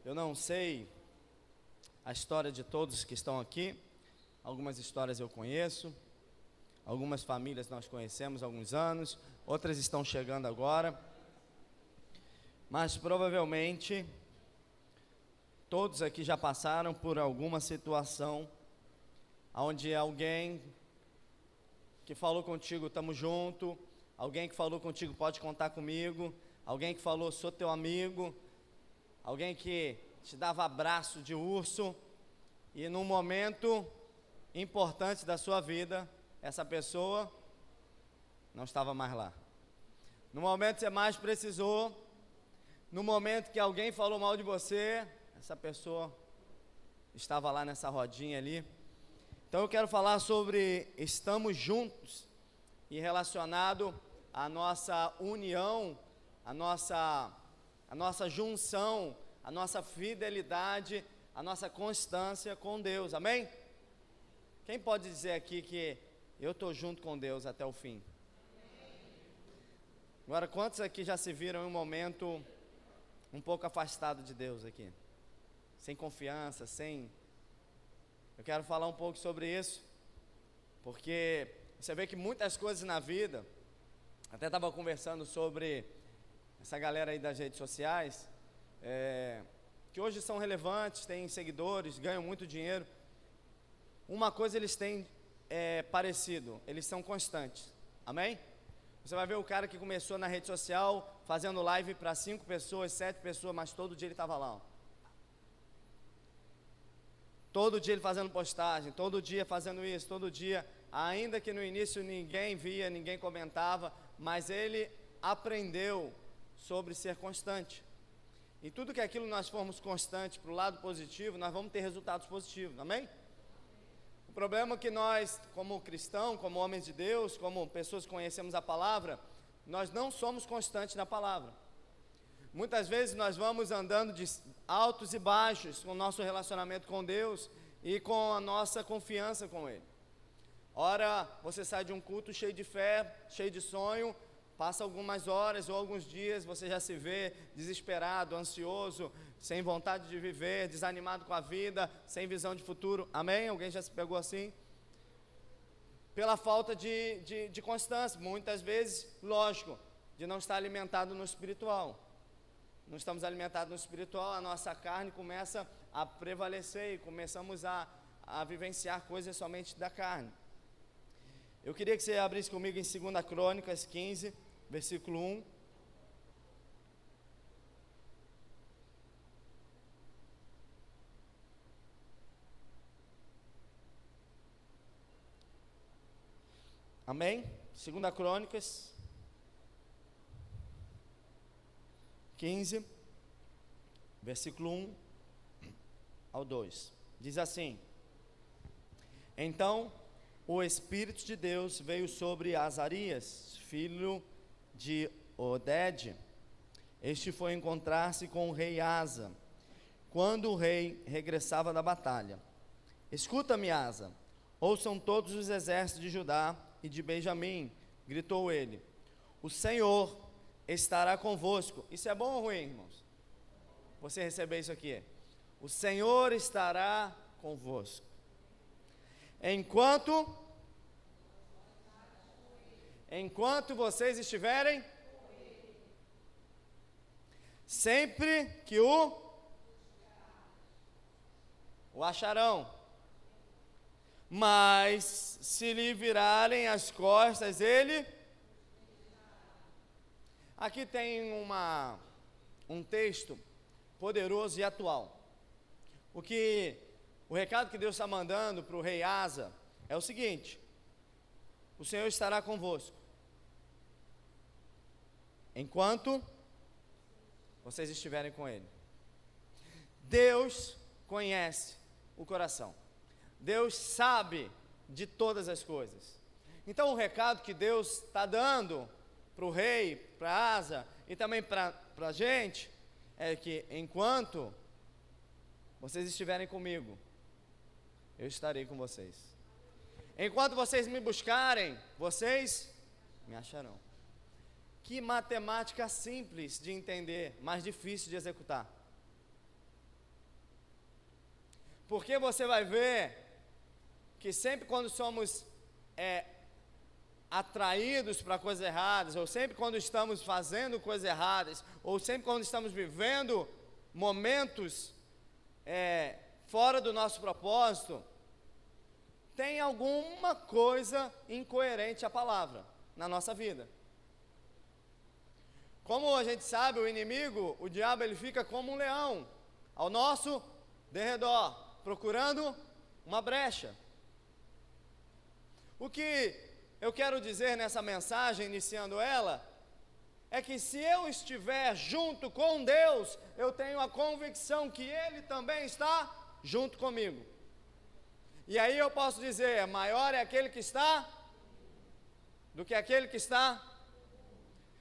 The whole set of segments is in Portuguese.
Eu não sei a história de todos que estão aqui. Algumas histórias eu conheço, algumas famílias nós conhecemos há alguns anos, outras estão chegando agora. Mas provavelmente todos aqui já passaram por alguma situação onde alguém que falou contigo, estamos junto, alguém que falou contigo, pode contar comigo, alguém que falou, sou teu amigo, alguém que te dava abraço de urso, e num momento importante da sua vida, essa pessoa não estava mais lá. No momento que você mais precisou, no momento que alguém falou mal de você, essa pessoa estava lá nessa rodinha ali. Então eu quero falar sobre estamos juntos e relacionado à nossa união, à nossa junção, à nossa fidelidade, à nossa constância com Deus, amém? Quem pode dizer aqui que eu estou junto com Deus até o fim? Agora, quantos aqui já se viram em um momento um pouco afastado de Deus aqui? Sem confiança, Eu quero falar um pouco sobre isso, porque você vê que muitas coisas na vida, até estava conversando sobre essa galera aí das redes sociais, que hoje são relevantes, têm seguidores, ganham muito dinheiro. Uma coisa eles têm parecido, eles são constantes, amém? Você vai ver o cara que começou na rede social, fazendo live para 5 pessoas, 7 pessoas, mas todo dia ele estava lá, ó. Todo dia ele fazendo postagem, todo dia fazendo isso, todo dia, ainda que no início ninguém via, ninguém comentava, mas ele aprendeu sobre ser constante. E tudo que aquilo nós formos constantes para o lado positivo, nós vamos ter resultados positivos, amém? O problema é que nós, como cristãos, como homens de Deus, como pessoas que conhecemos a palavra, nós não somos constantes na palavra. Muitas vezes nós vamos andando de altos e baixos com o nosso relacionamento com Deus e com a nossa confiança com Ele. Ora, você sai de um culto cheio de fé, cheio de sonho, passa algumas horas ou alguns dias, você já se vê desesperado, ansioso, sem vontade de viver, desanimado com a vida, sem visão de futuro. Amém? Alguém já se pegou assim? Pela falta de constância, muitas vezes, lógico, de não estar alimentado no espiritual. Não estamos alimentados no espiritual, a nossa carne começa a prevalecer e começamos a vivenciar coisas somente da carne. Eu queria que você abrisse comigo em 2 Crônicas 15, versículo 1. Amém? 2 Crônicas 15, versículo 1 ao 2, diz assim: Então o Espírito de Deus veio sobre Azarias, filho de Oded. Este foi encontrar-se com o rei Asa, quando o rei regressava da batalha. Escuta-me, Asa, ouçam todos os exércitos de Judá e de Benjamim, gritou ele, o Senhor estará convosco. Isso é bom ou ruim, irmãos? Você receber isso aqui? O Senhor estará convosco. Enquanto vocês estiverem, sempre que o acharão. Mas se lhe virarem as costas, ele... Aqui tem um texto poderoso e atual. O recado que Deus está mandando para o rei Asa é o seguinte: o Senhor estará convosco, enquanto vocês estiverem com Ele. Deus conhece o coração. Deus sabe de todas as coisas. Então o recado que Deus está dando para o rei, para Asa e também para a gente, é que enquanto vocês estiverem comigo, eu estarei com vocês. Enquanto vocês me buscarem, vocês me acharão. Que matemática simples de entender, mas difícil de executar. Porque você vai ver que sempre quando somos atraídos para coisas erradas, ou sempre quando estamos fazendo coisas erradas, ou sempre quando estamos vivendo momentos fora do nosso propósito, tem alguma coisa incoerente à palavra na nossa vida. Como a gente sabe, o inimigo, o diabo, ele fica como um leão ao nosso derredor, procurando uma brecha. O que eu quero dizer nessa mensagem, iniciando ela, é que se eu estiver junto com Deus, eu tenho a convicção que Ele também está junto comigo. E aí eu posso dizer, maior é aquele que está do que aquele que está.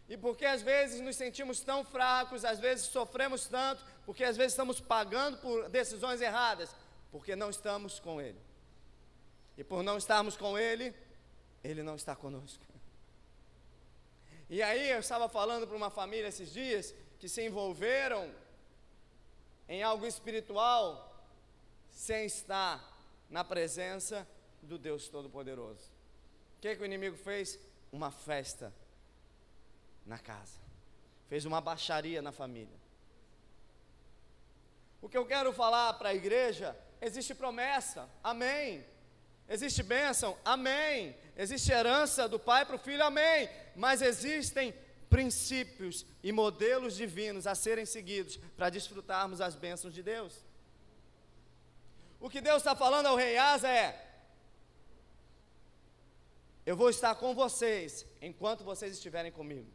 E porque às vezes nos sentimos tão fracos, às vezes sofremos tanto, porque às vezes estamos pagando por decisões erradas, porque não estamos com Ele. E por não estarmos com Ele, Ele não está conosco. E aí eu estava falando para uma família esses dias, que se envolveram em algo espiritual, sem estar na presença do Deus Todo-Poderoso. O que o inimigo fez? Uma festa na casa, fez uma baixaria na família. O que eu quero falar para a igreja, existe promessa, amém, existe bênção, amém, existe herança do pai para o filho, amém, mas existem princípios e modelos divinos a serem seguidos para desfrutarmos as bênçãos de Deus. O que Deus está falando ao rei Asa eu vou estar com vocês enquanto vocês estiverem comigo.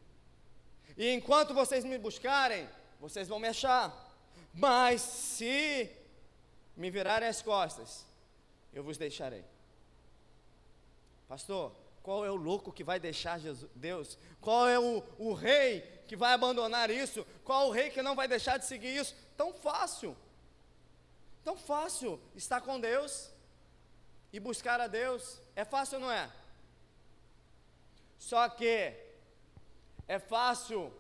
E enquanto vocês me buscarem, vocês vão me achar. Mas se me virarem as costas, eu vos deixarei. Pastor, qual é o louco que vai deixar Deus? Qual é o rei que vai abandonar isso? Qual é o rei que não vai deixar de seguir isso? Tão fácil estar com Deus e buscar a Deus. É fácil ou não é? Só que é fácil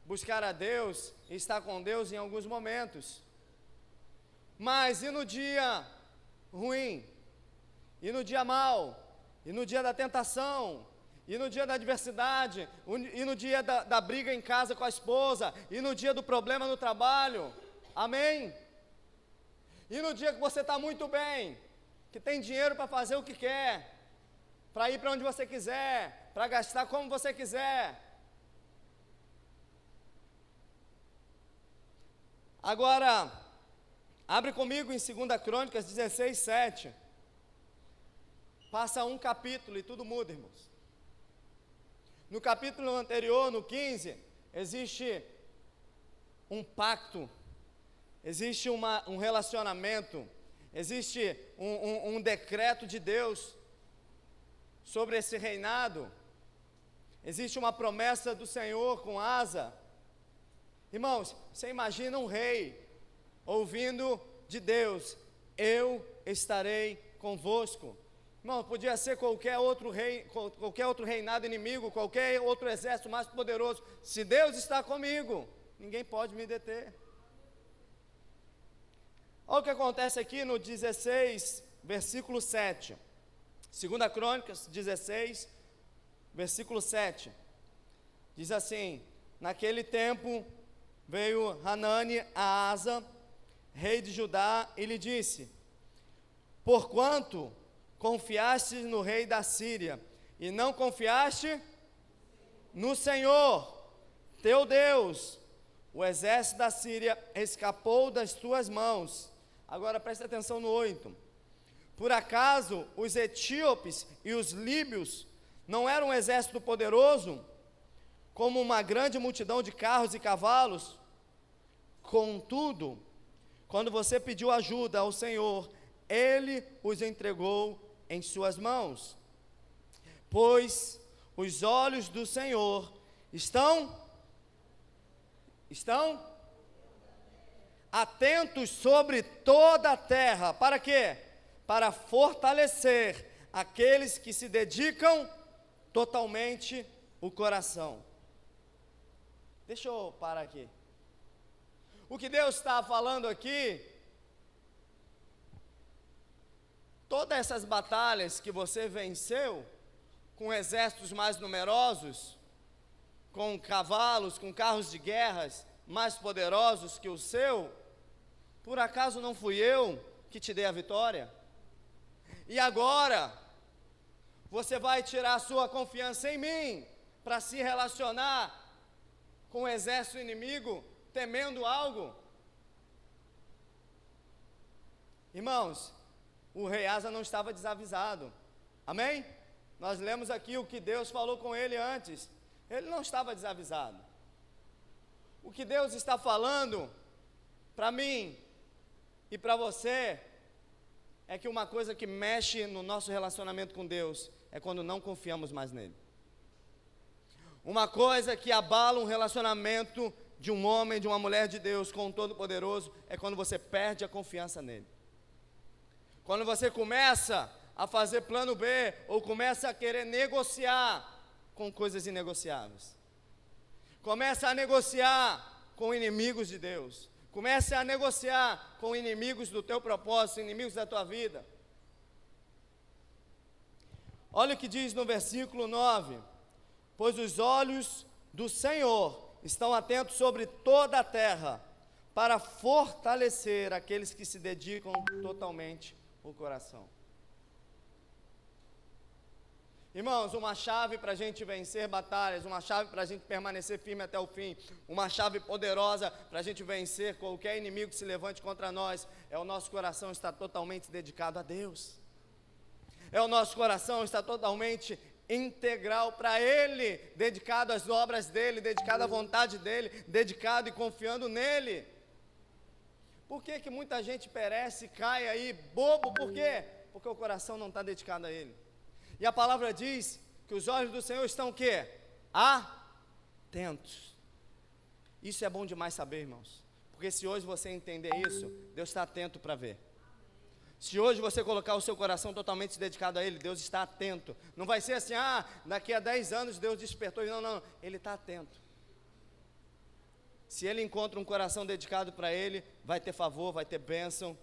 buscar a Deus e estar com Deus em alguns momentos. Mas e no dia ruim? E no dia mau? E no dia da tentação? E no dia da adversidade? E no dia da briga em casa com a esposa? E no dia do problema no trabalho? Amém? E no dia que você está muito bem, que tem dinheiro para fazer o que quer, para ir para onde você quiser, para gastar como você quiser. Agora, abre comigo em 2 Crônicas 16, 7. Passa um capítulo e tudo muda, irmãos. No capítulo anterior, no 15, existe um pacto, existe um relacionamento, existe um decreto de Deus sobre esse reinado, existe uma promessa do Senhor com Asa. Irmãos, você imagina um rei ouvindo de Deus: eu estarei convosco. Irmão, podia ser qualquer outro rei, qualquer outro reinado inimigo, qualquer outro exército mais poderoso. Se Deus está comigo, ninguém pode me deter. Olha o que acontece aqui no 16, versículo 7. 2 Crônicas 16, versículo 7. Diz assim: naquele tempo veio Hanani a Asa, rei de Judá, e lhe disse: porquanto confiaste no rei da Síria, e não confiaste no Senhor, teu Deus, o exército da Síria escapou das tuas mãos. Agora preste atenção no 8. Por acaso os etíopes e os líbios não eram um exército poderoso, como uma grande multidão de carros e cavalos? Contudo, quando você pediu ajuda ao Senhor, Ele os entregou em suas mãos. Pois os olhos do Senhor estão atentos sobre toda a terra. Para quê? Para fortalecer aqueles que se dedicam totalmente o coração. Deixa eu parar aqui. O que Deus está falando aqui todas essas batalhas que você venceu, com exércitos mais numerosos, com cavalos, com carros de guerras mais poderosos que o seu, por acaso não fui eu que te dei a vitória? E agora, você vai tirar a sua confiança em mim, para se relacionar com o exército inimigo, temendo algo? Irmãos, o rei Asa não estava desavisado, amém? Nós lemos aqui o que Deus falou com ele antes, ele não estava desavisado. O que Deus está falando para mim e para você é que uma coisa que mexe no nosso relacionamento com Deus é quando não confiamos mais nele. Uma coisa que abala um relacionamento de um homem, de uma mulher de Deus com o Todo-Poderoso é quando você perde a confiança nele. Quando você começa a fazer plano B ou começa a querer negociar com coisas inegociáveis. Começa a negociar com inimigos de Deus. Comece a negociar com inimigos do teu propósito, inimigos da tua vida. Olha o que diz no versículo 9: pois os olhos do Senhor estão atentos sobre toda a terra, para fortalecer aqueles que se dedicam totalmente o coração. Irmãos, uma chave para a gente vencer batalhas, uma chave para a gente permanecer firme até o fim, uma chave poderosa para a gente vencer qualquer inimigo que se levante contra nós, é o nosso coração estar totalmente dedicado a Deus. É o nosso coração estar totalmente integral para Ele, dedicado às obras dEle, dedicado à vontade dEle, dedicado e confiando nele. Por que que muita gente perece, cai aí, bobo? Por quê? Porque o coração não está dedicado a Ele. E a palavra diz que os olhos do Senhor estão o quê? Atentos. Isso é bom demais saber, irmãos. Porque se hoje você entender isso, Deus está atento para ver. Se hoje você colocar o seu coração totalmente dedicado a Ele, Deus está atento. Não vai ser assim, daqui a 10 anos Deus despertou. Não, Ele está atento. Se Ele encontra um coração dedicado para Ele, vai ter favor, vai ter bênção,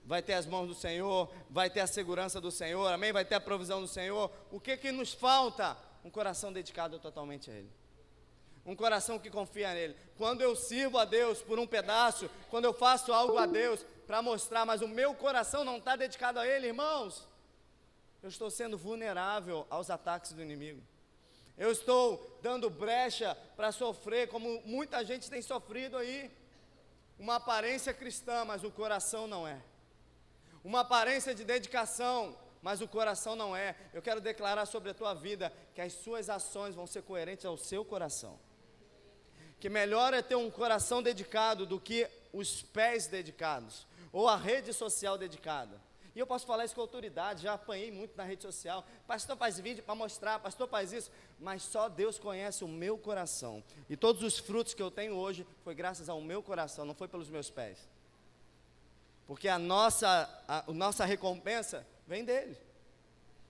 vai ter as mãos do Senhor, vai ter a segurança do Senhor, amém? Vai ter a provisão do Senhor. O que que nos falta? Um coração dedicado totalmente a Ele. Um coração que confia nele. Quando eu sirvo a Deus por um pedaço, quando eu faço algo a Deus para mostrar, mas o meu coração não está dedicado a Ele, irmãos, eu estou sendo vulnerável aos ataques do inimigo. Eu estou dando brecha para sofrer, como muita gente tem sofrido aí. Uma aparência cristã, mas o coração não é. Uma aparência de dedicação, mas o coração não é. Eu quero declarar sobre a tua vida que as suas ações vão ser coerentes ao seu coração. Que melhor é ter um coração dedicado do que os pés dedicados, ou a rede social dedicada. E eu posso falar isso com autoridade, já apanhei muito na rede social. Pastor faz vídeo para mostrar, pastor faz isso, mas só Deus conhece o meu coração. E todos os frutos que eu tenho hoje foi graças ao meu coração, não foi pelos meus pés. Porque a nossa recompensa vem dele.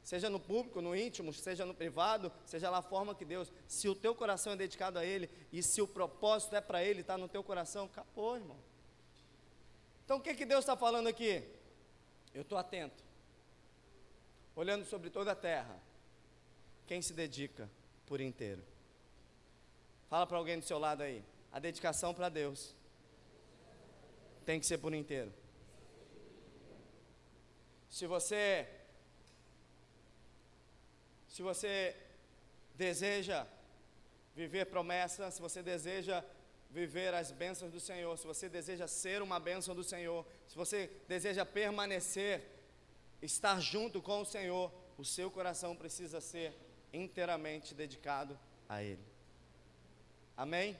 Seja no público, no íntimo, seja no privado, seja lá a forma que Deus, se o teu coração é dedicado a Ele, e se o propósito é para Ele, está no teu coração, acabou, irmão. Então o que que Deus está falando aqui? Eu estou atento, olhando sobre toda a terra, quem se dedica por inteiro? Fala para alguém do seu lado aí, a dedicação para Deus tem que ser por inteiro. Se você deseja viver promessa, se você deseja viver as bênçãos do Senhor, se você deseja ser uma bênção do Senhor, se você deseja permanecer, estar junto com o Senhor, o seu coração precisa ser inteiramente dedicado a Ele. Amém?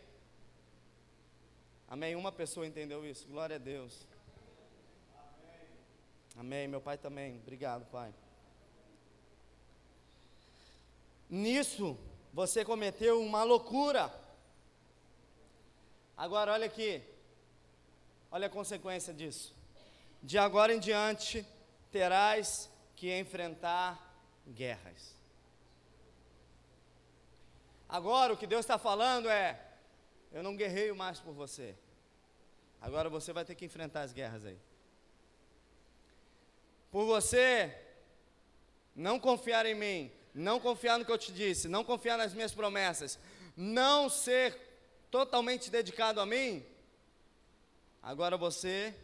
Amém? Uma pessoa entendeu isso? Glória a Deus. Amém, meu pai também. Obrigado, pai. Nisso, você cometeu uma loucura. Agora, olha aqui. Olha a consequência disso. De agora em diante, terás que enfrentar guerras. Agora, o que Deus está falando é: eu não guerreio mais por você. Agora você vai ter que enfrentar as guerras aí. por você não confiar em mim, não confiar no que eu te disse, não confiar nas minhas promessas, não ser totalmente dedicado a mim, agora você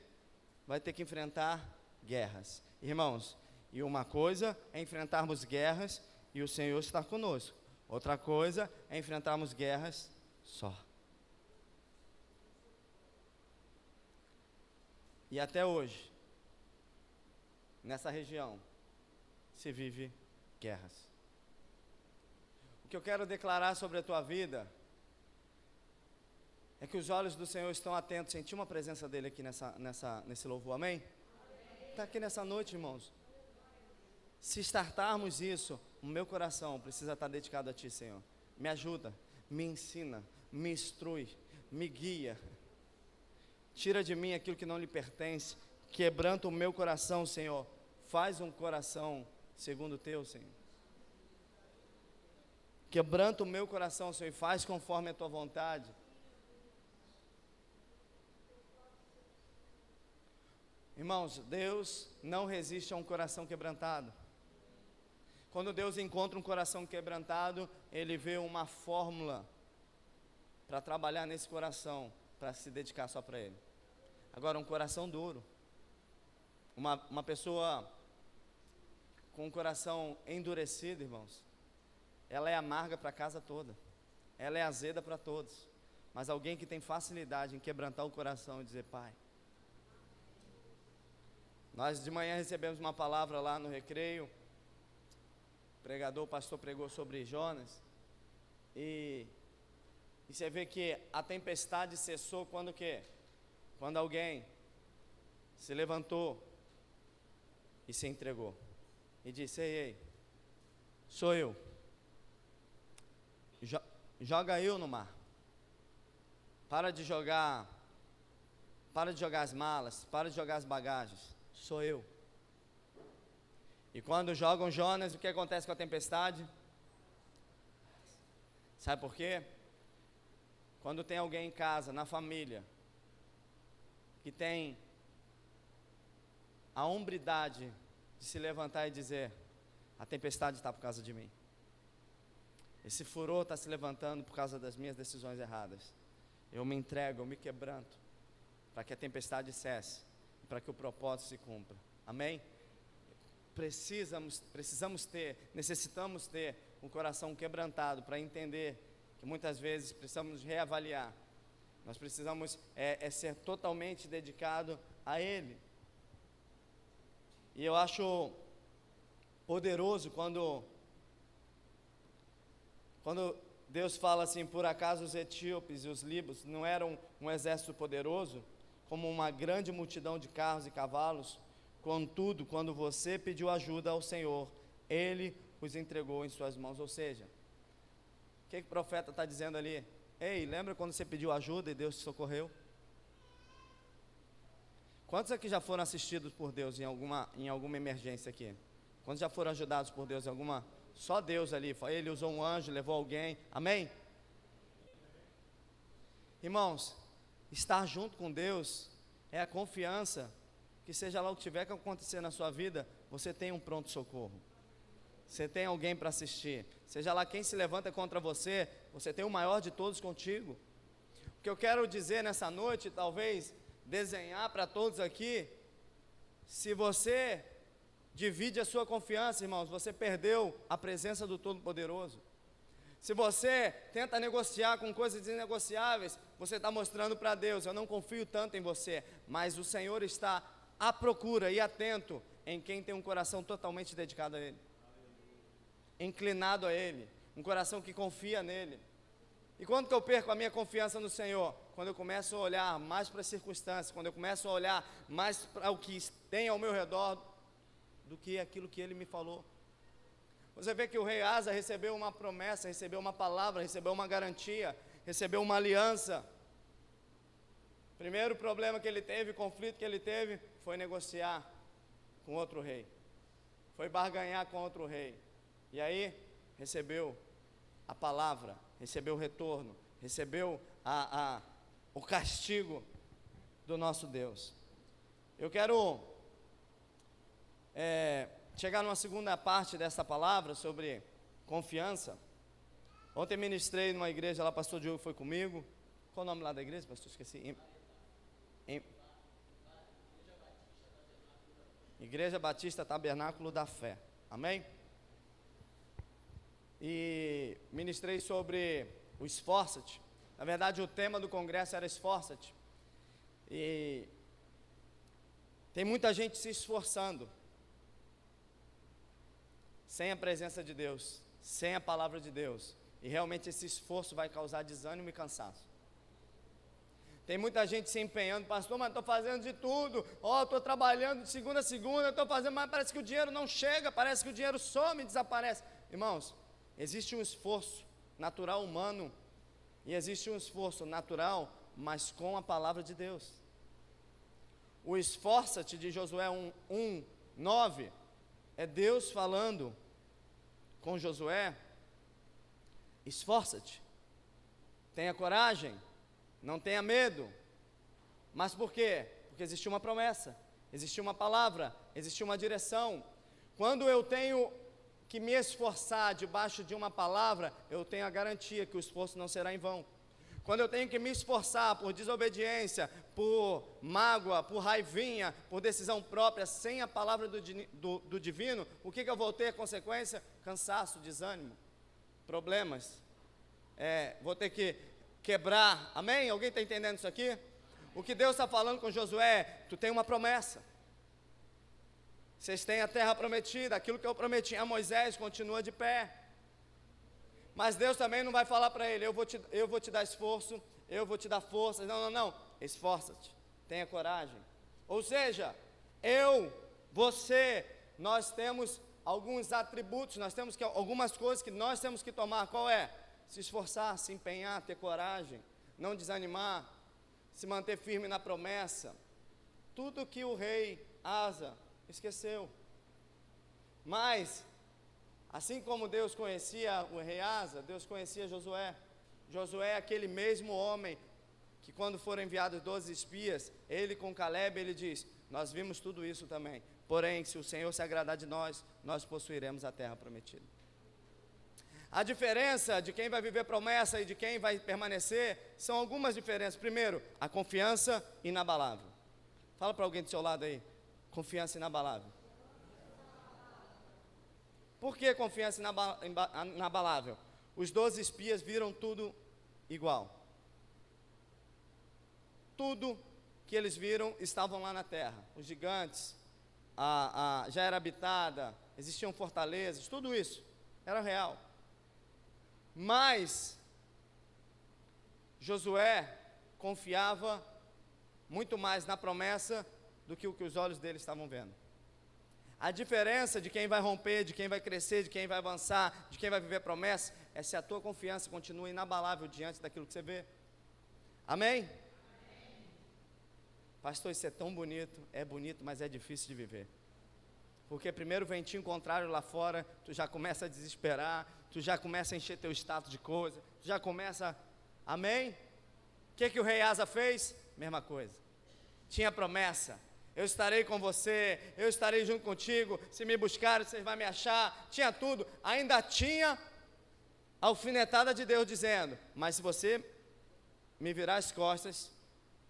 vai ter que enfrentar guerras. Irmãos, e uma coisa é enfrentarmos guerras e o Senhor estar conosco. Outra coisa é enfrentarmos guerras só. E até hoje, nessa região, se vive guerras. O que eu quero declarar sobre a tua vida é que os olhos do Senhor estão atentos. Sentir uma presença dEle aqui nesse louvor, amém? Está aqui nessa noite, irmãos. Se startarmos isso, o meu coração precisa estar dedicado a Ti, Senhor. Me ajuda, me ensina, me instrui, me guia. Tira de mim aquilo que não lhe pertence. Quebranta o meu coração, Senhor. Faz um coração segundo o Teu, Senhor. Quebranta o meu coração, Senhor, e faz conforme a Tua vontade. Irmãos, Deus não resiste a um coração quebrantado. Quando Deus encontra um coração quebrantado, Ele vê uma fórmula para trabalhar nesse coração, para se dedicar só para Ele. Agora, um coração duro, uma pessoa com um coração endurecido, irmãos, ela é amarga para a casa toda, ela é azeda para todos. Mas alguém que tem facilidade em quebrantar o coração e dizer: Pai, nós de manhã recebemos uma palavra lá no recreio. O pastor pregou sobre Jonas. E você vê que a tempestade cessou quando o quê? Quando alguém se levantou e se entregou. E disse: ei, sou eu. Joga eu no mar. Para de jogar as malas, para de jogar as bagagens. Sou eu. E quando jogam Jonas, o que acontece com a tempestade? Sabe por quê? Quando tem alguém em casa, na família, que tem a hombridade de se levantar e dizer: a tempestade está por causa de mim. Esse furor está se levantando por causa das minhas decisões erradas. Eu me entrego, eu me quebranto, para que a tempestade cesse, para que o propósito se cumpra. Amém? Necessitamos ter um coração quebrantado para entender que muitas vezes precisamos reavaliar. Nós precisamos ser totalmente dedicado a Ele. E eu acho poderoso quando Deus fala assim: por acaso os etíopes e os líbios não eram um exército poderoso, como uma grande multidão de carros e cavalos? Contudo, quando você pediu ajuda ao Senhor, Ele os entregou em suas mãos. Ou seja, o que o profeta está dizendo ali? Ei, lembra quando você pediu ajuda e Deus te socorreu? Quantos aqui já foram assistidos por Deus em alguma emergência aqui? Quantos já foram ajudados por Deus em alguma? Só Deus ali, Ele usou um anjo, levou alguém, amém? Irmãos, estar junto com Deus é a confiança que seja lá o que tiver que acontecer na sua vida, você tem um pronto socorro, você tem alguém para assistir, seja lá quem se levanta contra você, você tem o maior de todos contigo. O que eu quero dizer nessa noite, talvez desenhar para todos aqui, se você divide a sua confiança, irmãos, você perdeu a presença do Todo-Poderoso. Se você tenta negociar com coisas inegociáveis, você está mostrando para Deus: eu não confio tanto em você, mas o Senhor está à procura e atento em quem tem um coração totalmente dedicado a Ele, inclinado a Ele, um coração que confia nele. E quando que eu perco a minha confiança no Senhor? Quando eu começo a olhar mais para as circunstâncias, quando eu começo a olhar mais para o que tem ao meu redor do que aquilo que Ele me falou. Você vê que o rei Asa recebeu uma promessa, recebeu uma palavra, recebeu uma garantia, recebeu uma aliança. Primeiro problema que ele teve, conflito que ele teve, foi negociar com outro rei, foi barganhar com outro rei. E aí recebeu a palavra, recebeu o retorno, recebeu o castigo do nosso Deus. Eu quero chegar numa segunda parte dessa palavra sobre confiança. Ontem ministrei numa igreja lá, pastor Diogo foi comigo. Qual o nome lá da igreja, pastor? Esqueci. Igreja Batista Tabernáculo da Fé. Amém? E ministrei sobre o esforça-te. Na verdade, o tema do congresso era esforça-te. E tem muita gente se esforçando sem a presença de Deus, sem a palavra de Deus. E realmente esse esforço vai causar desânimo e cansaço. Tem muita gente se empenhando, pastor, mas estou fazendo de tudo, estou trabalhando de segunda a segunda, estou fazendo, mas parece que o dinheiro não chega, parece que o dinheiro some e desaparece. Irmãos, existe um esforço natural humano, e existe um esforço natural, mas com a palavra de Deus. O esforça-te de Josué 1:9, é Deus falando com Josué, esforça-te, tenha coragem, não tenha medo. Mas por quê? Porque existiu uma promessa, existiu uma palavra, existiu uma direção. Quando eu tenho que me esforçar debaixo de uma palavra, eu tenho a garantia que o esforço não será em vão. Quando eu tenho que me esforçar por desobediência, por mágoa, por raivinha, por decisão própria, sem a palavra do divino, o que eu vou ter? Consequência? Cansaço, desânimo, problemas. Vou ter que quebrar, amém? Alguém está entendendo isso aqui? O que Deus está falando com Josué, tu tem uma promessa, vocês têm a terra prometida, aquilo que eu prometi a Moisés continua de pé, mas Deus também não vai falar para ele, eu vou te dar esforço, eu vou te dar força, não, esforça-te, tenha coragem. Ou seja, você, nós temos alguns atributos, nós temos algumas coisas que nós temos que tomar. Qual é? Se esforçar, se empenhar, ter coragem, não desanimar, se manter firme na promessa. Tudo que o rei Asa esqueceu. Mas, assim como Deus conhecia o rei Asa, Deus conhecia Josué. Josué é aquele mesmo homem que quando foram enviados 12 espias, ele com Caleb, ele diz, nós vimos tudo isso também, porém, se o Senhor se agradar de nós, nós possuiremos a terra prometida. A diferença de quem vai viver promessa e de quem vai permanecer, são algumas diferenças. Primeiro, a confiança inabalável. Fala para alguém do seu lado aí, confiança inabalável. Por que confiança inabalável? Os 12 espias viram tudo igual. Tudo que eles viram estavam lá na terra. Os gigantes, já era habitada, existiam fortalezas, tudo isso era real. Mas Josué confiava muito mais na promessa do que o que os olhos dele estavam vendo. A diferença de quem vai romper, de quem vai crescer, de quem vai avançar, de quem vai viver promessa, é se a tua confiança continua inabalável diante daquilo que você vê. Amém? Amém. Pastor, isso é tão bonito, é bonito, mas é difícil de viver. Porque primeiro ventinho contrário lá fora, tu já começa a desesperar, tu já começa a encher teu status de coisa, tu já começa, amém? O que o rei Asa fez? Mesma coisa, tinha promessa, eu estarei com você, eu estarei junto contigo, se me buscarem, vocês vão me achar, tinha tudo, ainda tinha a alfinetada de Deus dizendo, mas se você me virar as costas,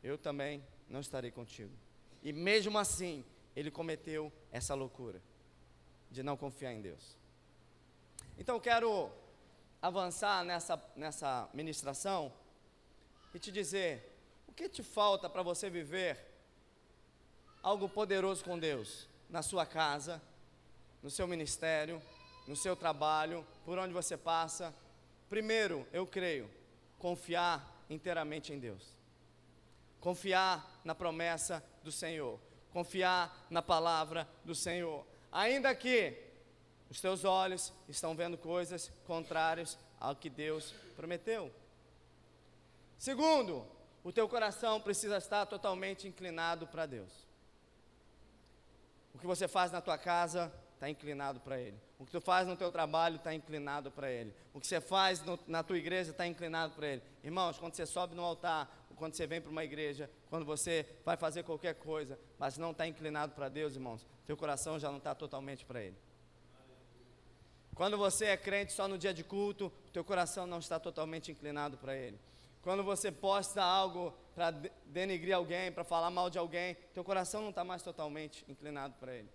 eu também não estarei contigo. E mesmo assim, ele cometeu essa loucura de não confiar em Deus. Então eu quero avançar nessa ministração e te dizer, o que te falta para você viver algo poderoso com Deus, na sua casa, no seu ministério, no seu trabalho, por onde você passa? Primeiro, eu creio, confiar inteiramente em Deus, confiar na promessa do Senhor, confiar na palavra do Senhor, ainda que os teus olhos estão vendo coisas contrárias ao que Deus prometeu. Segundo, o teu coração precisa estar totalmente inclinado para Deus. O que você faz na tua casa está inclinado para Ele. O que tu faz no teu trabalho está inclinado para Ele. O que você faz na tua igreja está inclinado para Ele. Irmãos, quando você sobe no altar, quando você vem para uma igreja, quando você vai fazer qualquer coisa, mas não está inclinado para Deus, irmãos, teu coração já não está totalmente para Ele. Quando você é crente só no dia de culto, teu coração não está totalmente inclinado para Ele. Quando você posta algo para denegrir alguém, para falar mal de alguém, teu coração não está mais totalmente inclinado para Ele.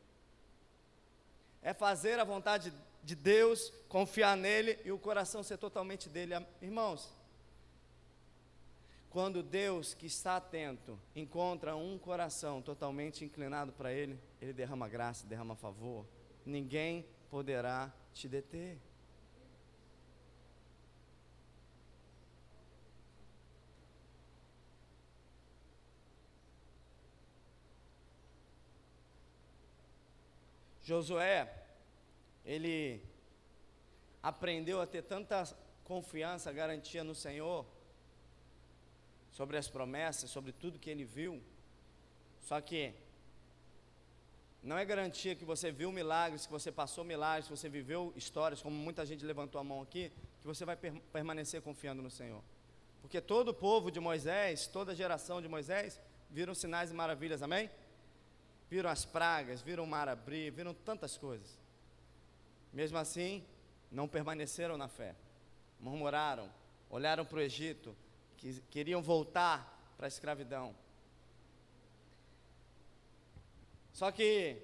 É fazer a vontade de Deus, confiar nele e o coração ser totalmente dele. Irmãos, quando Deus, que está atento, encontra um coração totalmente inclinado para Ele, Ele derrama graça, derrama favor. Ninguém poderá te deter. Josué, ele aprendeu a ter tanta confiança, garantia no Senhor, sobre as promessas, sobre tudo que ele viu. Só que não é garantia que você viu milagres, que você passou milagres, que você viveu histórias, como muita gente levantou a mão aqui, que você vai permanecer confiando no Senhor. Porque todo o povo de Moisés, toda a geração de Moisés, viram sinais e maravilhas, amém? Viram as pragas, viram o mar abrir, viram tantas coisas. Mesmo assim, não permaneceram na fé. Murmuraram, olharam para o Egito, queriam voltar para a escravidão. Só que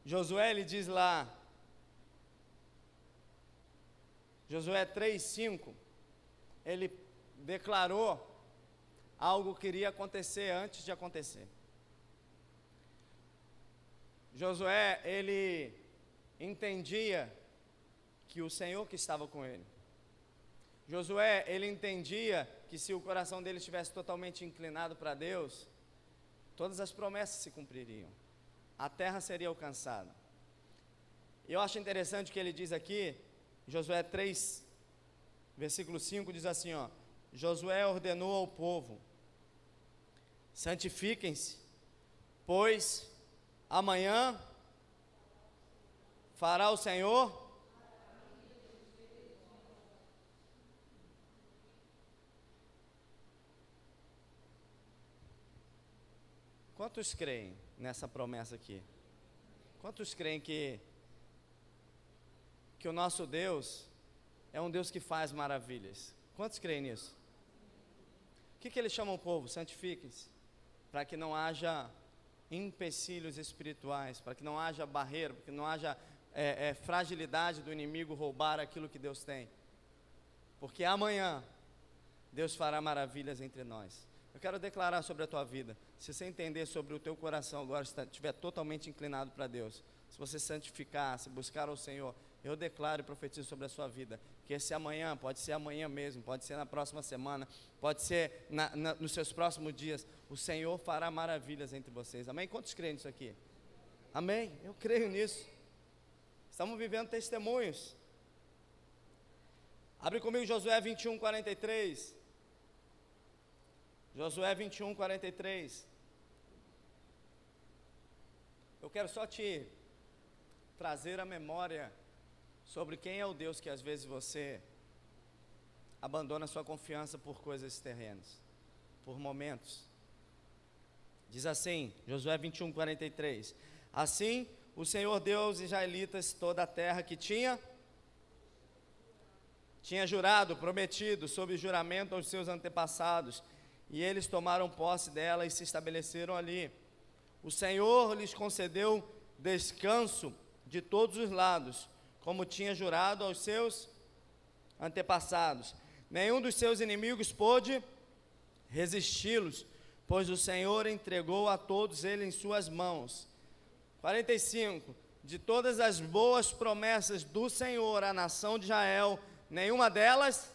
Josué, ele diz lá, Josué 3:5, ele declarou algo que iria acontecer antes de acontecer. Josué, ele entendia que o Senhor que estava com ele. Josué, ele entendia que se o coração dele estivesse totalmente inclinado para Deus, todas as promessas se cumpririam. A terra seria alcançada. E eu acho interessante o que ele diz aqui, Josué 3, versículo 5, diz assim, ó: Josué ordenou ao povo: santifiquem-se, pois amanhã fará o Senhor Quantos creem nessa promessa aqui? Quantos creem que o nosso Deus é um Deus que faz maravilhas? Quantos creem nisso? O que ele chama o povo? Santifiquem-se, para que não haja empecilhos espirituais, para que não haja barreira, para que não haja fragilidade do inimigo roubar aquilo que Deus tem. Porque amanhã Deus fará maravilhas entre nós. Eu quero declarar sobre a tua vida, se você entender sobre o teu coração agora, se estiver totalmente inclinado para Deus, se você santificar, se buscar ao Senhor, eu declaro e profetizo sobre a sua vida, que esse amanhã, pode ser amanhã mesmo, pode ser na próxima semana, pode ser nos seus próximos dias, o Senhor fará maravilhas entre vocês, amém? Quantos creem nisso aqui? Amém? Eu creio nisso. Estamos vivendo testemunhos. Abre comigo Josué 21:43. Josué 21:43. Eu quero só te trazer a memória sobre quem é o Deus que às vezes você abandona sua confiança por coisas terrenas, por momentos. Diz assim, Josué 21:43. Assim, o Senhor deu aos israelitas toda a terra que tinha jurado, prometido, sob juramento aos seus antepassados, e eles tomaram posse dela e se estabeleceram ali. O Senhor lhes concedeu descanso de todos os lados, como tinha jurado aos seus antepassados. Nenhum dos seus inimigos pôde resisti-los, pois o Senhor entregou a todos eles em suas mãos. 45. De todas as boas promessas do Senhor à nação de Israel, nenhuma delas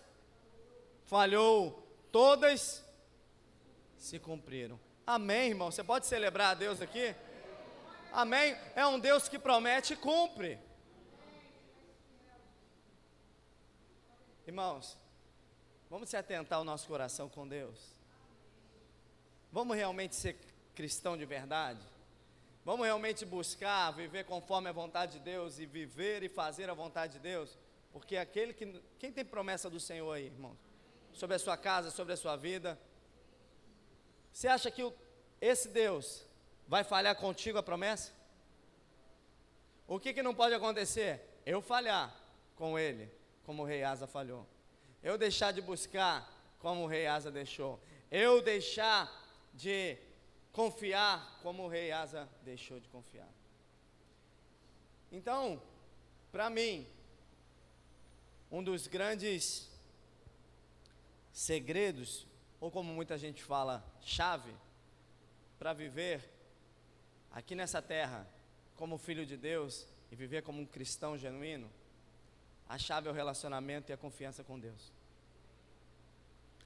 falhou, todas se cumpriram. Amém, irmão? Você pode celebrar a Deus aqui? Amém? É um Deus que promete e cumpre. Irmãos, vamos se atentar ao nosso coração com Deus. Vamos realmente ser cristão de verdade? Vamos realmente buscar viver conforme a vontade de Deus e viver e fazer a vontade de Deus? Porque quem tem promessa do Senhor aí, irmão? Sobre a sua casa, sobre a sua vida. Você acha que esse Deus vai falhar contigo a promessa? O que não pode acontecer? Eu falhar com ele, como o rei Asa falhou. Eu deixar de buscar, como o rei Asa deixou. Eu deixar de confiar, como o rei Asa deixou de confiar. Então, para mim, um dos grandes segredos, ou como muita gente fala, chave, para viver aqui nessa terra, como filho de Deus, e viver como um cristão genuíno, a chave é o relacionamento e a confiança com Deus.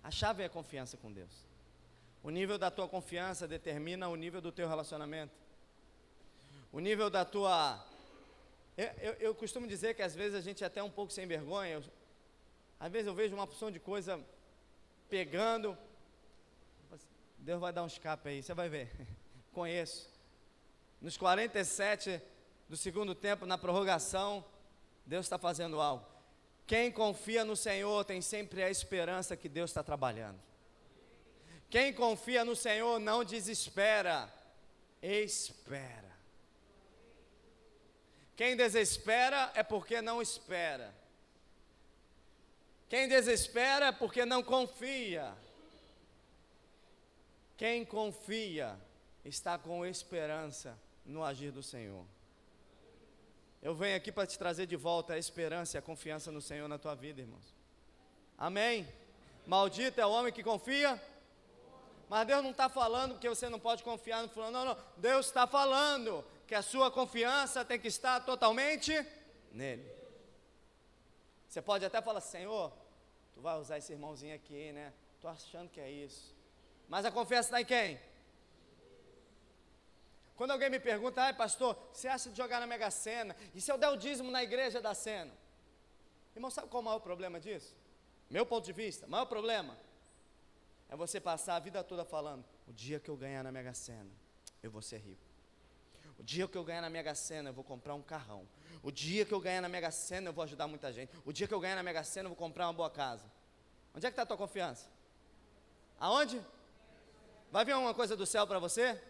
A chave é a confiança com Deus. O nível da tua confiança determina o nível do teu relacionamento. O nível da tua... Eu costumo dizer que às vezes a gente é até um pouco sem vergonha. Às vezes eu vejo uma porção de coisa pegando. Deus vai dar um escape aí, você vai ver. Conheço. Nos 47 do segundo tempo, na prorrogação, Deus está fazendo algo. Quem confia no Senhor tem sempre a esperança que Deus está trabalhando. Quem confia no Senhor não desespera, espera. Quem desespera é porque não espera. Quem desespera é porque não confia. Quem confia está com esperança no agir do Senhor. Eu venho aqui para te trazer de volta a esperança e a confiança no Senhor na tua vida, irmãos. Amém? Maldito é o homem que confia. Mas Deus não está falando que você não pode confiar no fulano. Não, não. Deus está falando que a sua confiança tem que estar totalmente nele. Você pode até falar, Senhor, tu vai usar esse irmãozinho aqui, né? Estou achando que é isso. Mas a confiança está em quem? Quando alguém me pergunta, ai pastor, você acha de jogar na Mega Sena? E se eu der o dízimo na igreja da Sena? Irmão, sabe qual é o maior problema disso? Meu ponto de vista, o maior problema é você passar a vida toda falando, o dia que eu ganhar na Mega Sena, eu vou ser rico. O dia que eu ganhar na Mega Sena, eu vou comprar um carrão. O dia que eu ganhar na Mega Sena, eu vou ajudar muita gente. O dia que eu ganhar na Mega Sena, eu vou comprar uma boa casa. Onde é que está a tua confiança? Aonde? Vai vir uma coisa do céu para você?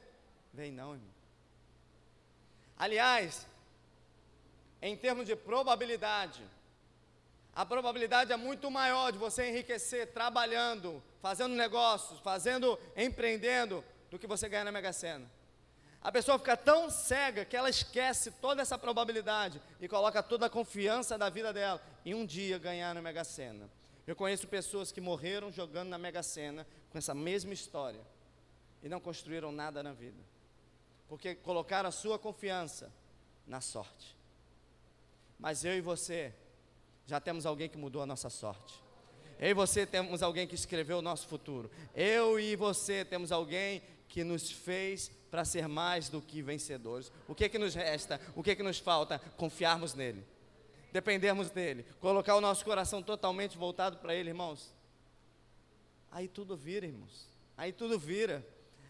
Vem não, irmão. Aliás, em termos de probabilidade, a probabilidade é muito maior de você enriquecer trabalhando, fazendo negócios, empreendendo, do que você ganhar na Mega Sena. A pessoa fica tão cega que ela esquece toda essa probabilidade e coloca toda a confiança da vida dela em um dia ganhar na Mega Sena. Eu conheço pessoas que morreram jogando na Mega Sena com essa mesma história e não construíram nada na vida, porque colocaram a sua confiança na sorte. Mas eu e você já temos alguém que mudou a nossa sorte. Eu e você temos alguém que escreveu o nosso futuro. Eu e você temos alguém que nos fez para ser mais do que vencedores. O que nos resta? O que nos falta? Confiarmos nele, dependermos dele, colocar o nosso coração totalmente voltado para ele, irmãos. Aí tudo vira, irmãos. Aí tudo vira.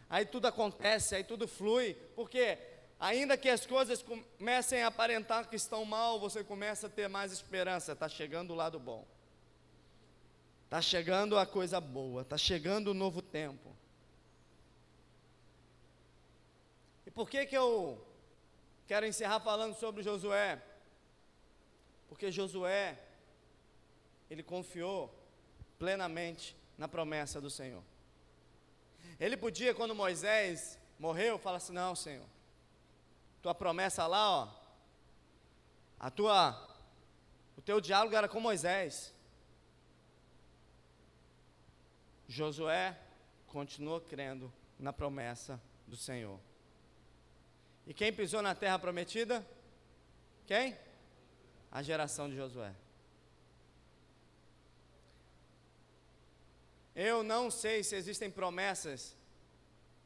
Aí tudo acontece, aí tudo flui. Porque ainda que as coisas comecem a aparentar que estão mal, você começa a ter mais esperança. Está chegando o lado bom. Está chegando a coisa boa. Está chegando o novo tempo. E por que eu quero encerrar falando sobre Josué? Porque Josué, ele confiou plenamente na promessa do Senhor. Ele podia, quando Moisés morreu, falar assim, não, Senhor, tua promessa lá, ó, o teu diálogo era com Moisés. Josué continuou crendo na promessa do Senhor. E quem pisou na terra prometida? Quem? A geração de Josué. Eu não sei se existem promessas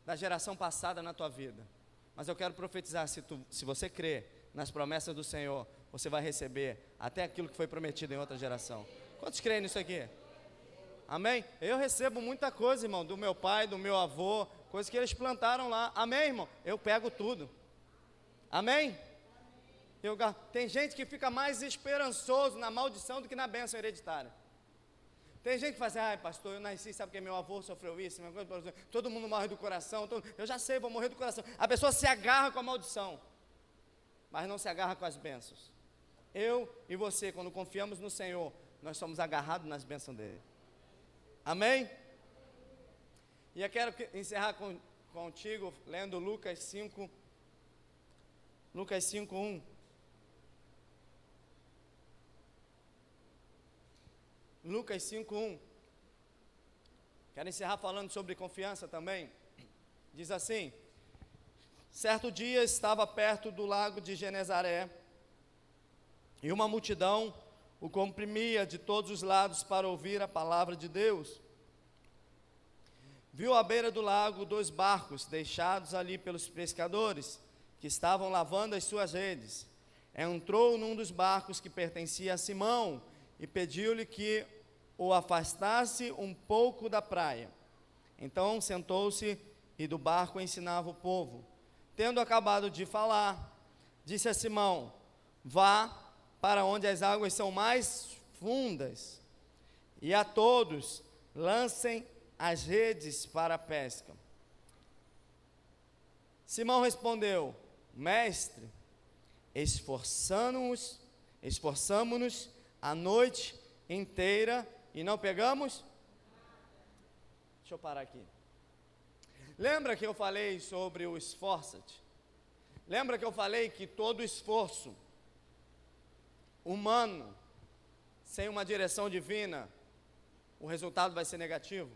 da geração passada na tua vida, mas eu quero profetizar, se você crê nas promessas do Senhor, você vai receber até aquilo que foi prometido em outra geração. Quantos creem nisso aqui? Amém? Eu recebo muita coisa, irmão, do meu pai, do meu avô, coisas que eles plantaram lá. Amém, irmão? Eu pego tudo. Amém? Tem gente que fica mais esperançoso na maldição do que na bênção hereditária. Tem gente que fala assim, ai pastor, eu nasci, sabe que meu avô sofreu isso, todo mundo morre do coração, eu já sei, vou morrer do coração. A pessoa se agarra com a maldição, mas não se agarra com as bênçãos. Eu e você, quando confiamos no Senhor, nós somos agarrados nas bênçãos dele. Amém? E eu quero encerrar contigo lendo Lucas 5, 1. Lucas 5, 1. Quero encerrar falando sobre confiança também. Diz assim: certo dia estava perto do lago de Genezaré, e uma multidão o comprimia de todos os lados para ouvir a palavra de Deus. Viu à beira do lago 2 barcos deixados ali pelos pescadores, que estavam lavando as suas redes. Entrou num dos barcos que pertencia a Simão e pediu-lhe que o afastasse um pouco da praia. Então sentou-se e do barco ensinava o povo. Tendo acabado de falar, disse a Simão: vá para onde as águas são mais fundas, e a todos lancem as redes para a pesca. Simão respondeu: mestre, esforçamo-nos a noite inteira e não pegamos? Deixa eu parar aqui. Lembra que eu falei sobre o esforça-te? Lembra que eu falei que todo esforço humano, sem uma direção divina, o resultado vai ser negativo?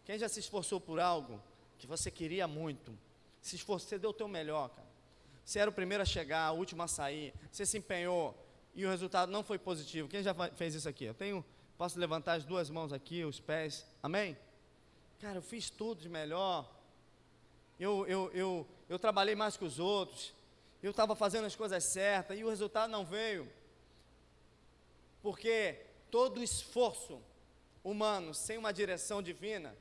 Quem já se esforçou por algo que você queria muito, se esforçou, você deu o teu melhor, cara. Você era o primeiro a chegar, o último a sair, você se empenhou e o resultado não foi positivo. Quem já fez isso aqui? Posso levantar as 2 mãos aqui, os pés, amém? Cara, eu fiz tudo de melhor, eu trabalhei mais que os outros, eu estava fazendo as coisas certas e o resultado não veio. Porque todo esforço humano sem uma direção divina,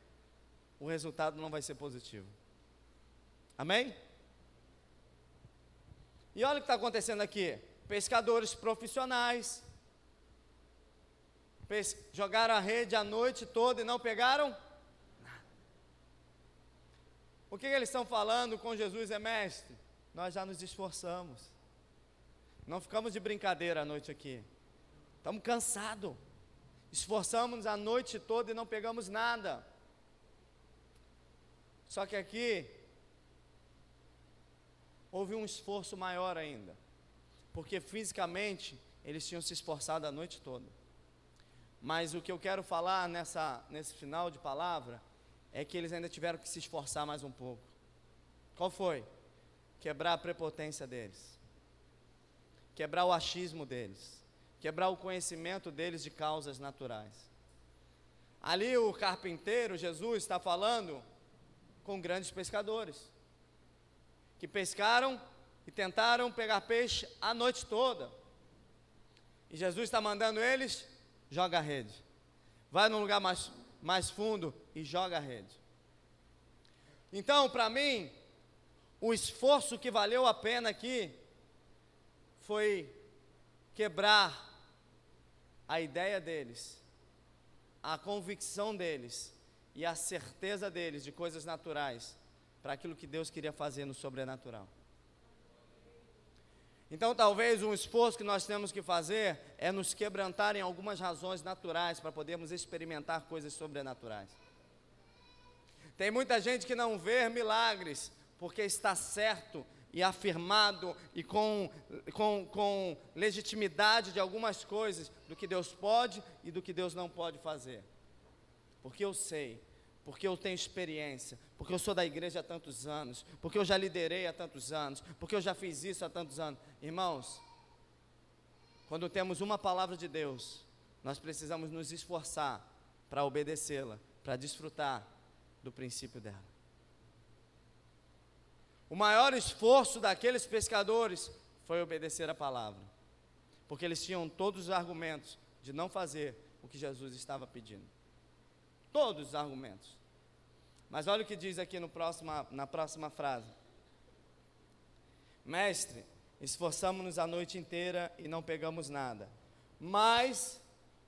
o resultado não vai ser positivo. Amém? E olha o que está acontecendo aqui. Pescadores profissionais jogaram a rede a noite toda e não pegaram nada. O que eles estão falando com Jesus é: mestre, nós já nos esforçamos, não ficamos de brincadeira a noite aqui, estamos cansados, esforçamos a noite toda e não pegamos nada. Só que aqui houve um esforço maior ainda, porque fisicamente eles tinham se esforçado a noite toda. Mas o que eu quero falar nesse final de palavra é que eles ainda tiveram que se esforçar mais um pouco. Qual foi? Quebrar a prepotência deles, quebrar o achismo deles, quebrar o conhecimento deles de causas naturais. Ali o carpinteiro, Jesus, está falando com grandes pescadores, que pescaram e tentaram pegar peixe a noite toda. E Jesus está mandando eles: joga a rede, vai num lugar mais fundo e joga a rede. Então, para mim, o esforço que valeu a pena aqui foi quebrar a ideia deles, a convicção deles e a certeza deles de coisas naturais para aquilo que Deus queria fazer no sobrenatural. Então talvez um esforço que nós temos que fazer é nos quebrantar em algumas razões naturais para podermos experimentar coisas sobrenaturais. Tem muita gente que não vê milagres porque está certo e afirmado e com legitimidade de algumas coisas do que Deus pode e do que Deus não pode fazer. Porque eu sei, porque eu tenho experiência, porque eu sou da igreja há tantos anos, porque eu já liderei há tantos anos, porque eu já fiz isso há tantos anos. Irmãos, quando temos uma palavra de Deus, nós precisamos nos esforçar para obedecê-la, para desfrutar do princípio dela. O maior esforço daqueles pescadores foi obedecer a palavra, porque eles tinham todos os argumentos de não fazer o que Jesus estava pedindo. Todos os argumentos. Mas olha o que diz aqui na próxima frase: mestre, esforçamo-nos a noite inteira e não pegamos nada, mas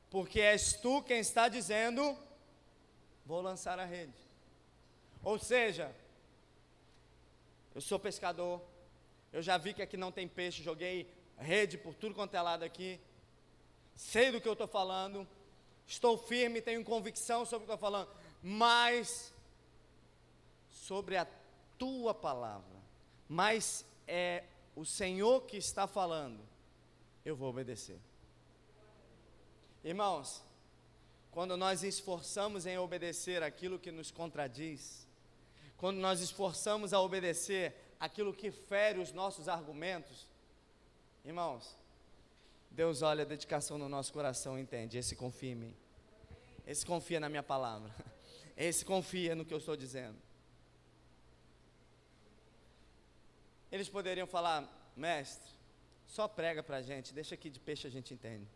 porque és tu quem está dizendo, vou lançar a rede. Ou seja, eu sou pescador, eu já vi que aqui não tem peixe, joguei rede por tudo quanto é lado aqui, sei do que eu estou falando, estou firme, tenho convicção sobre o que estou falando, mas sobre a tua palavra, mas é o Senhor que está falando, eu vou obedecer. Irmãos, quando nós esforçamos em obedecer aquilo que nos contradiz, quando nós esforçamos a obedecer aquilo que fere os nossos argumentos, irmãos, Deus olha a dedicação no nosso coração e entende, esse confia em mim, esse confia na minha palavra, esse confia no que eu estou dizendo. Eles poderiam falar, mestre, só prega para a gente, deixa aqui de peixe a gente entende.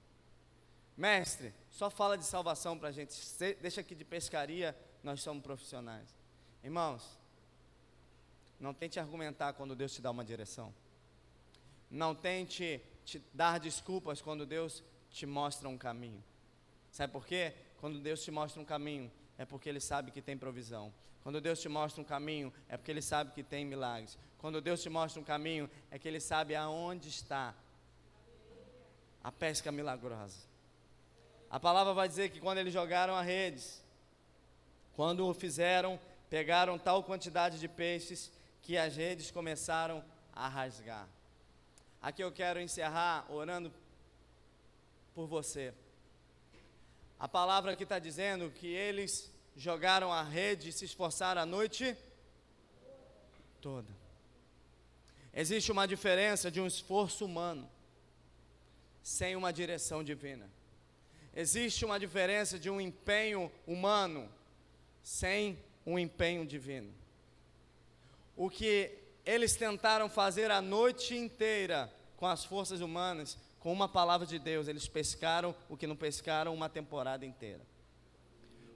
Mestre, só fala de salvação para a gente, deixa aqui de pescaria, nós somos profissionais. Irmãos, não tente argumentar quando Deus te dá uma direção. Não tente te dar desculpas quando Deus te mostra um caminho. Sabe por quê? Quando Deus te mostra um caminho, é porque Ele sabe que tem provisão. Quando Deus te mostra um caminho, é porque Ele sabe que tem milagres. Quando Deus te mostra um caminho, é que Ele sabe aonde está a pesca milagrosa. A palavra vai dizer que quando eles jogaram as redes, quando o fizeram, pegaram tal quantidade de peixes, que as redes começaram a rasgar. Aqui eu quero encerrar orando por você. A palavra aqui está dizendo que eles jogaram a rede e se esforçaram a noite toda. Existe uma diferença de um esforço humano sem uma direção divina. Existe uma diferença de um empenho humano sem um empenho divino. O que eles tentaram fazer a noite inteira com as forças humanas, com uma palavra de Deus, eles pescaram o que não pescaram uma temporada inteira.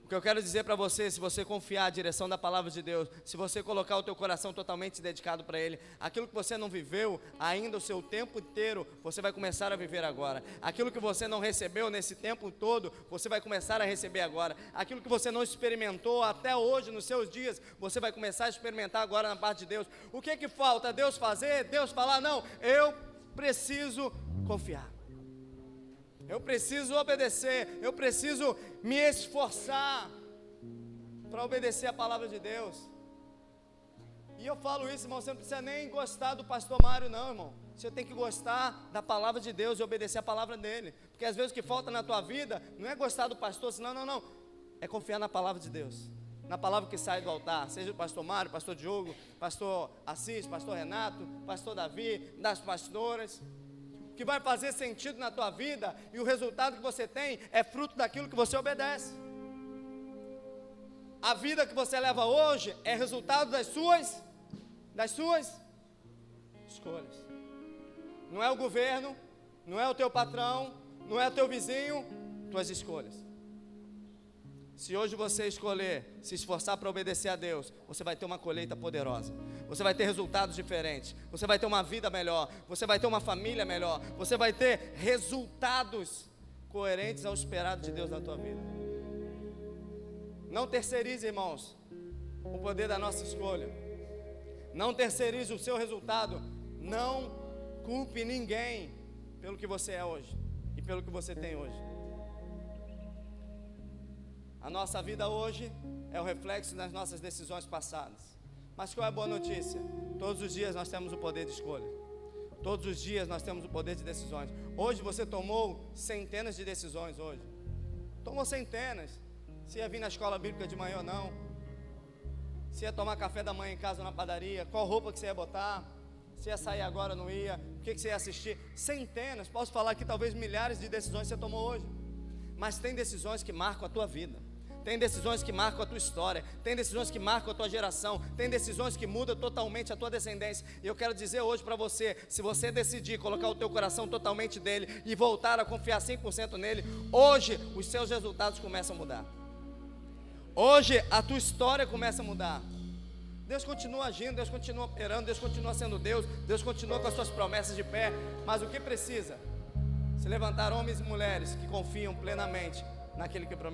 O que eu quero dizer para você, se você confiar na direção da palavra de Deus, se você colocar o teu coração totalmente dedicado para Ele, aquilo que você não viveu ainda o seu tempo inteiro, você vai começar a viver agora. Aquilo que você não recebeu nesse tempo todo, você vai começar a receber agora. Aquilo que você não experimentou até hoje nos seus dias, você vai começar a experimentar agora na parte de Deus. O que que falta? Deus fazer? Deus falar? Não, eu preciso confiar. Eu preciso obedecer, eu preciso me esforçar para obedecer a palavra de Deus. E eu falo isso, irmão, você não precisa nem gostar do pastor Mário não, irmão. Você tem que gostar da palavra de Deus e obedecer a palavra dele. Porque às vezes o que falta na tua vida não é gostar do pastor, senão, não. É confiar na palavra de Deus. Na palavra que sai do altar, seja o pastor Mário, pastor Diogo, pastor Assis, pastor Renato, pastor Davi, das pastoras. Que vai fazer sentido na tua vida e o resultado que você tem é fruto daquilo que você obedece. A vida que você leva hoje é resultado das suas escolhas. Não é o governo, não é o teu patrão, não é o teu vizinho, tuas escolhas. Se hoje você escolher se esforçar para obedecer a Deus, você vai ter uma colheita poderosa. Você vai ter resultados diferentes. Você vai ter uma vida melhor. Você vai ter uma família melhor. Você vai ter resultados coerentes ao esperado de Deus na tua vida. Não terceirize, irmãos, o poder da nossa escolha. Não terceirize o seu resultado. Não culpe ninguém pelo que você é hoje e pelo que você tem hoje. A nossa vida hoje é o reflexo das nossas decisões passadas. Mas qual é a boa notícia? Todos os dias nós temos o poder de escolha. Todos os dias nós temos o poder de decisões. Hoje você tomou centenas de decisões hoje. Tomou centenas. Se ia vir na escola bíblica de manhã ou não. Se ia tomar café da manhã em casa ou na padaria. Qual roupa que você ia botar. Se ia sair agora ou não ia. O que você ia assistir. Centenas. Posso falar que talvez milhares de decisões você tomou hoje. Mas tem decisões que marcam a tua vida. Tem decisões que marcam a tua história. Tem decisões que marcam a tua geração. Tem decisões que mudam totalmente a tua descendência. E eu quero dizer hoje para você, se você decidir colocar o teu coração totalmente dele e voltar a confiar 100% nele, hoje os seus resultados começam a mudar. Hoje a tua história começa a mudar. Deus continua agindo, Deus continua operando, Deus continua sendo Deus, Deus continua com as suas promessas de pé. Mas o que precisa? Se levantar homens e mulheres que confiam plenamente naquele que prometeu.